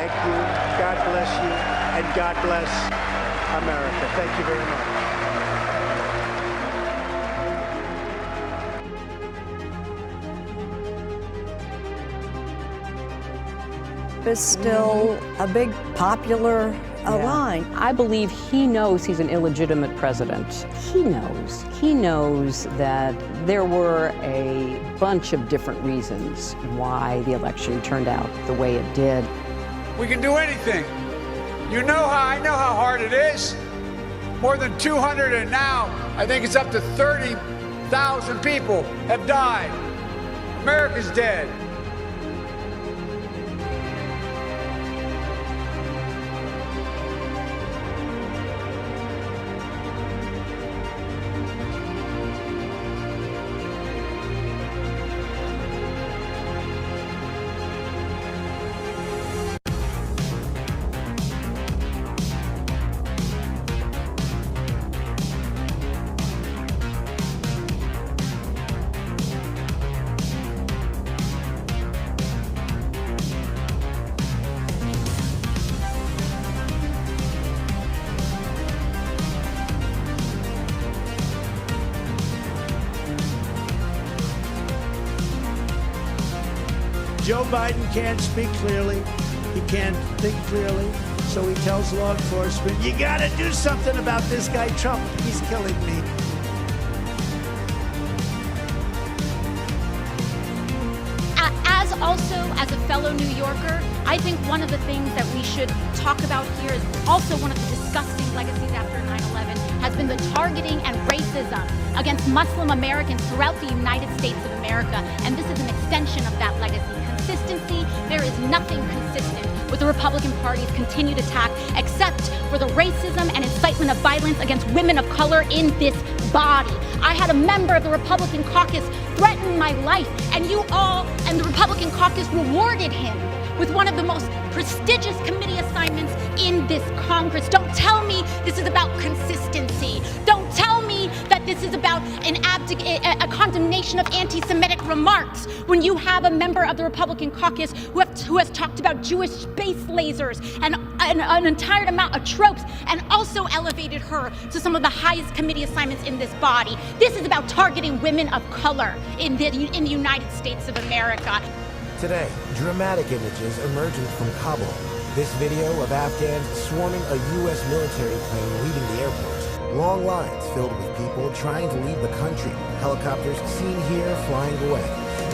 thank you. God bless you, and God bless America. Thank you very much. Is still a big popular line. I believe he knows he's an illegitimate president. He knows that there were a bunch of different reasons why the election turned out the way it did. We can do anything. I know how hard it is. More than 200, and now I think it's up to 30,000 people have died. America's dead. Joe Biden can't speak clearly. He can't think clearly. So he tells law enforcement, you got to do something about this guy Trump. He's killing me. As a fellow New Yorker, I think one of the things that we should talk about here is also one of the disgusting legacies after 9/11 has been the targeting and racism against Muslim Americans throughout the United States of America. And this is an extension of that legacy. Consistency, there is nothing consistent with the Republican Party's continued attack except for the racism and incitement of violence against women of color in this body. I had a member of the Republican caucus threaten my life, and you all and the Republican caucus rewarded him with one of the most prestigious committee assignments in this Congress. Don't tell me this is about consistency. Don't tell me that this is about a condemnation of anti-Semitic remarks when you have a member of the Republican caucus who has talked about Jewish space lasers and an entire amount of tropes, and also elevated her to some of the highest committee assignments in this body. This is about targeting women of color in the United States of America. Today, dramatic images emerging from Kabul. This video of Afghans swarming a U.S. military plane leaving the airport. Long lines filled with people trying to leave the country. Helicopters seen here flying away.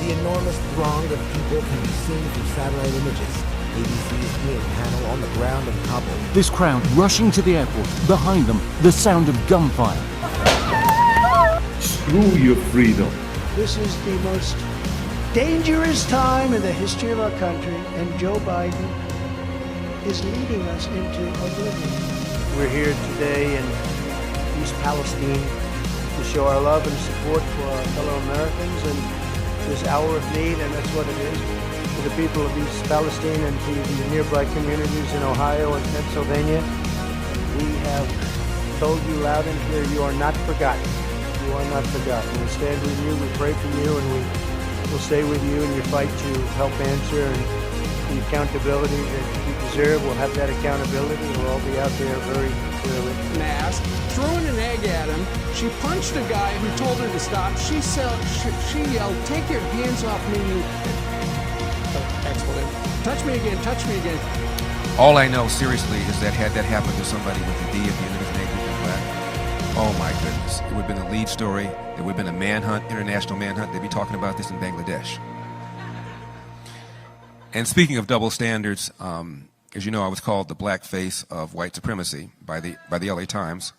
The enormous throng of people can be seen from satellite images. ABC's Ian Panel on the ground in Kabul. This crowd rushing to the airport. Behind them, the sound of gunfire. Screw your freedom. This is the most dangerous time in the history of our country, and Joe Biden is leading us into oblivion. We're here today in East Palestine to show our love and support for our fellow Americans in this hour of need, and that's what it is. To the people of East Palestine and to the nearby communities in Ohio and Pennsylvania, we have told you loud and clear, you are not forgotten. You are not forgotten. We stand with you, we pray for you, and we will stay with you in your fight to help answer and the accountability that you deserve. We'll have that accountability. We'll all be out there very clearly. Mask, throwing an egg at him. She punched a guy who told her to stop. She yelled, "Take your hands off me, you..." Expletive. Touch me again, touch me again. All I know, seriously, is that had that happened to somebody with a D at the end of his name who'd been black, oh my goodness, it would have been a lead story. There would have been a manhunt, international manhunt. They'd be talking about this in Bangladesh. And speaking of double standards, as you know, I was called the black face of white supremacy by the LA Times.